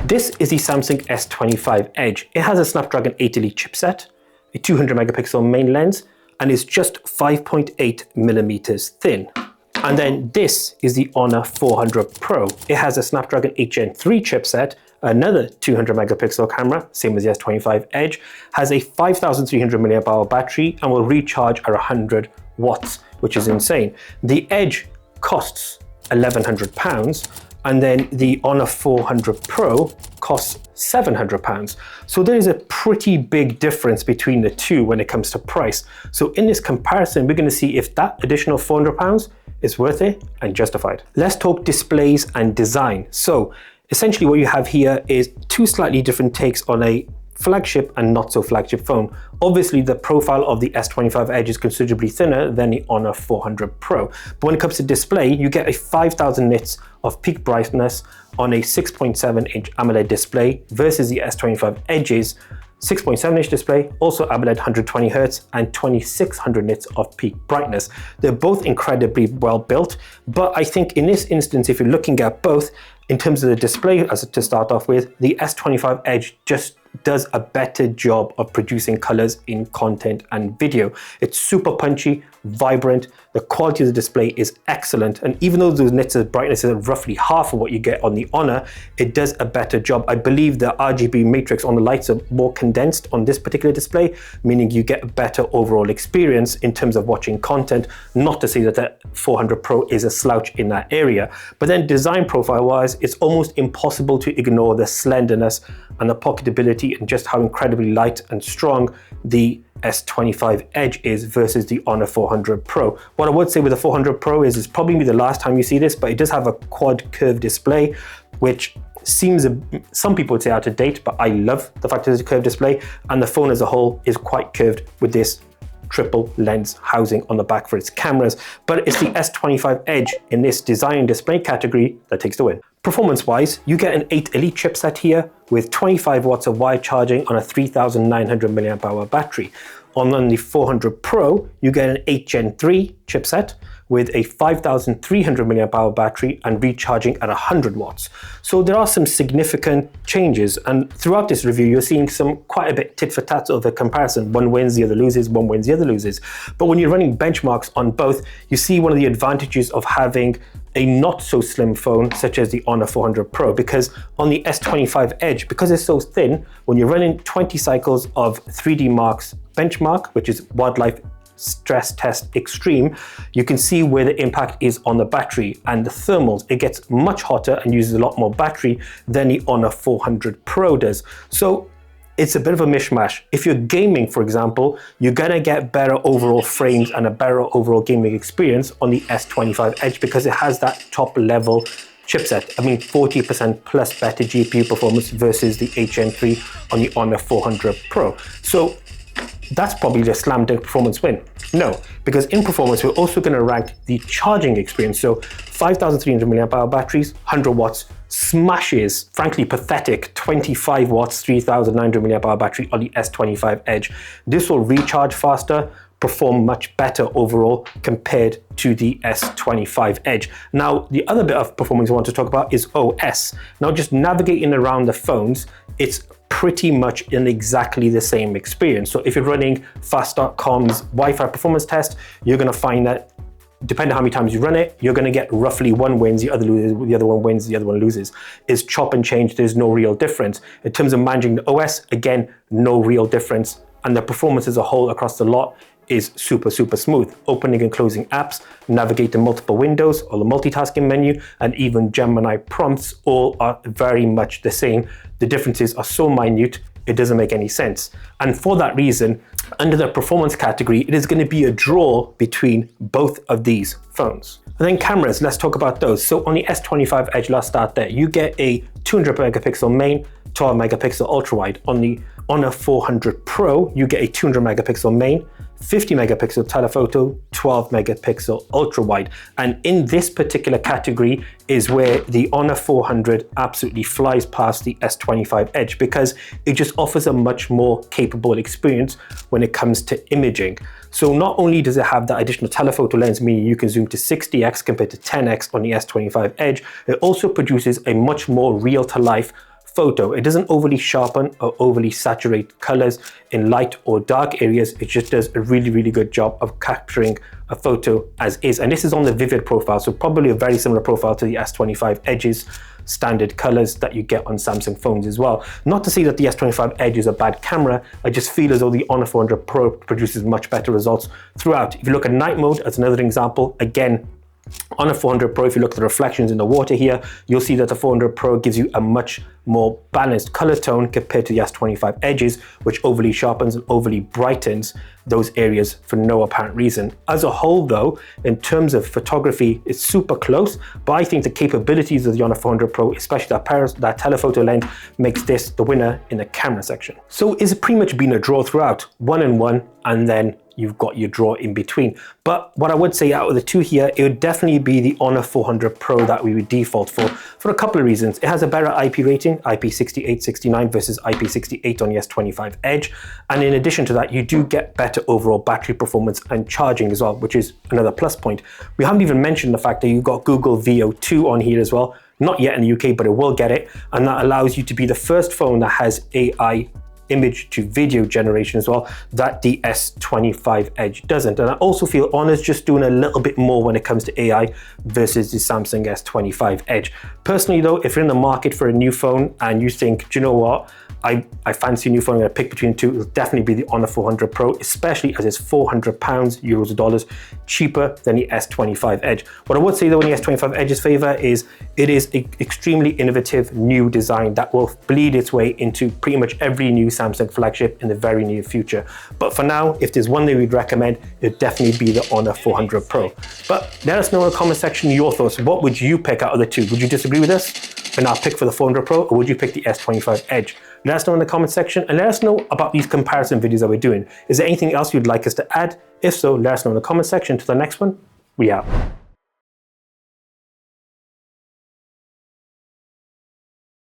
This is the Samsung S25 Edge. It has a Snapdragon 8 Elite chipset, a 200 megapixel main lens, and is just 5.8 millimeters thin. And then this is the Honor 400 Pro. It has a Snapdragon 8 Gen 3 chipset, another 200 megapixel camera, same as the S25 Edge, has a 5,300 milliamp hour battery and will recharge at 100 watts, which is insane. The Edge costs £1,100, and then the Honor 400 Pro costs £700. So there is a pretty big difference between the two when it comes to price. So in this comparison, we're going to see if that additional £400 is worth it and justified. Let's talk displays and design. So essentially what you have here is two slightly different takes on a flagship and not so flagship phone. Obviously the profile of the S25 Edge is considerably thinner than the Honor 400 Pro. But when it comes to display, you get a 5,000 nits of peak brightness on a 6.7 inch AMOLED display versus the S25 Edge's 6.7 inch display, also AMOLED 120 Hz and 2600 nits of peak brightness. They're both incredibly well built, but I think in this instance, if you're looking at both, in terms of the display, as to start off with, the S25 Edge just does a better job of producing colors in content and video. It's super punchy, vibrant, the quality of the display is excellent, and even though those nits of brightness are roughly half of what you get on the Honor, it does a better job. I believe the RGB matrix on the lights are more condensed on this particular display, meaning you get a better overall experience in terms of watching content. Not to say that the 400 Pro is a slouch in that area, but then design profile wise, it's almost impossible to ignore the slenderness and the pocketability and just how incredibly light and strong the S25 Edge is versus the Honor 400 Pro. What I would say with the 400 Pro is it's probably the last time you see this, but it does have a quad curved display, which seems, some people would say out of date, but I love the fact that it's a curved display, and the phone as a whole is quite curved with this triple lens housing on the back for its cameras. But it's the S25 Edge in this design display category that takes the win. Performance wise, you get an 8 Elite chipset here with 25 watts of wire charging on a 3,900 milliamp hour battery. On the 400 Pro, you get an 8 Gen 3 chipset with a 5,300 milliamp hour battery and recharging at 100 watts. So there are some significant changes, and throughout this review, you're seeing quite a bit tit for tat of a comparison. One wins, the other loses, one wins, the other loses. But when you're running benchmarks on both, you see one of the advantages of having a not so slim phone such as the Honor 400 Pro, because on the S25 Edge, because it's so thin, when you're running 20 cycles of 3D Mark's benchmark, which is wildlife stress test extreme, you can see where the impact is on the battery and the thermals. It gets much hotter and uses a lot more battery than the Honor 400 Pro does. So it's a bit of a mishmash. If you're gaming, for example, you're gonna get better overall frames and a better overall gaming experience on the S25 Edge because it has that top level chipset. I mean, 40% plus better GPU performance versus the 8 Gen 3 on the Honor 400 Pro. So that's probably the slam dunk performance win. No, because in performance, we're also going to rank the charging experience. So 5,300 milliamp hour batteries, 100 watts, smashes, frankly pathetic, 25 watts, 3,900 milliamp hour battery on the S25 Edge. This will recharge faster, perform much better overall compared to the S25 Edge. Now, the other bit of performance I want to talk about is OS. Now, just navigating around the phones, it's pretty much in exactly the same experience. So if you're running Fast.com's Wi-Fi performance test, you're going to find that depending on how many times you run it, you're going to get roughly one wins, the other loses, the other one wins, the other one loses. It's chop and change. There's no real difference. In terms of managing the OS, again, no real difference. And the performance as a whole across the lot is super, super smooth. Opening and closing apps, navigating multiple windows, or the multitasking menu, and even Gemini prompts all are very much the same. The differences are so minute, it doesn't make any sense. And for that reason, under the performance category, it is going to be a draw between both of these phones. And then cameras, let's talk about those. So on the S25 Edge, let's start there. You get a 200 megapixel main, 12 megapixel ultrawide. On the Honor 400 Pro, you get a 200 megapixel main, 50 megapixel telephoto, 12 megapixel ultrawide. And in this particular category is where the Honor 400 absolutely flies past the S25 Edge because it just offers a much more capable experience when it comes to imaging. So not only does it have that additional telephoto lens, meaning you can zoom to 60x compared to 10x on the S25 Edge, it also produces a much more real-to-life photo. It doesn't overly sharpen or overly saturate colors in light or dark areas. It just does a really, really good job of capturing a photo as is. And this is on the vivid profile, so probably a very similar profile to the S25 Edge's standard colors that you get on Samsung phones as well. Not to say that the S25 Edge is a bad camera, I just feel as though the Honor 400 Pro produces much better results throughout. If you look at night mode as another example, again, on a 400 Pro, if you look at the reflections in the water here, you'll see that the 400 Pro gives you a much more balanced color tone compared to the S25 Edges, which overly sharpens and overly brightens those areas for no apparent reason. As a whole though, in terms of photography, it's super close, but I think the capabilities of the Honor 400 Pro, especially that telephoto lens, makes this the winner in the camera section. So it's pretty much been a draw throughout, 1-1, and then you've got your draw in between. But what I would say out of the two here, it would definitely be the Honor 400 Pro that we would default for a couple of reasons. It has a better IP rating, IP68, 69 versus IP68 on the S25 Edge. And in addition to that, you do get better overall battery performance and charging as well, which is another plus point. We haven't even mentioned the fact that you've got Google VO2 on here as well. Not yet in the UK, but it will get it. And that allows you to be the first phone that has AI image to video generation as well, that the S25 Edge doesn't. And I also feel Honor's just doing a little bit more when it comes to AI versus the Samsung S25 Edge. Personally though, if you're in the market for a new phone and you think, do you know what, I fancy a new phone, I'm gonna pick between two, it'll definitely be the Honor 400 Pro, especially as it's £400, euros or dollars, cheaper than the S25 Edge. What I would say though in the S25 Edge's favor is it is an extremely innovative new design that will bleed its way into pretty much every new Samsung flagship in the very near future. But for now, if there's one that we'd recommend, it'd definitely be the Honor 400 Pro. But let us know in the comment section your thoughts. What would you pick out of the two? Would you disagree with us and I'll pick for the 400 Pro, or would you pick the S25 Edge? Let us know in the comment section and let us know about these comparison videos that we're doing. Is there anything else you'd like us to add? If so, let us know in the comment section. To the next one, we out.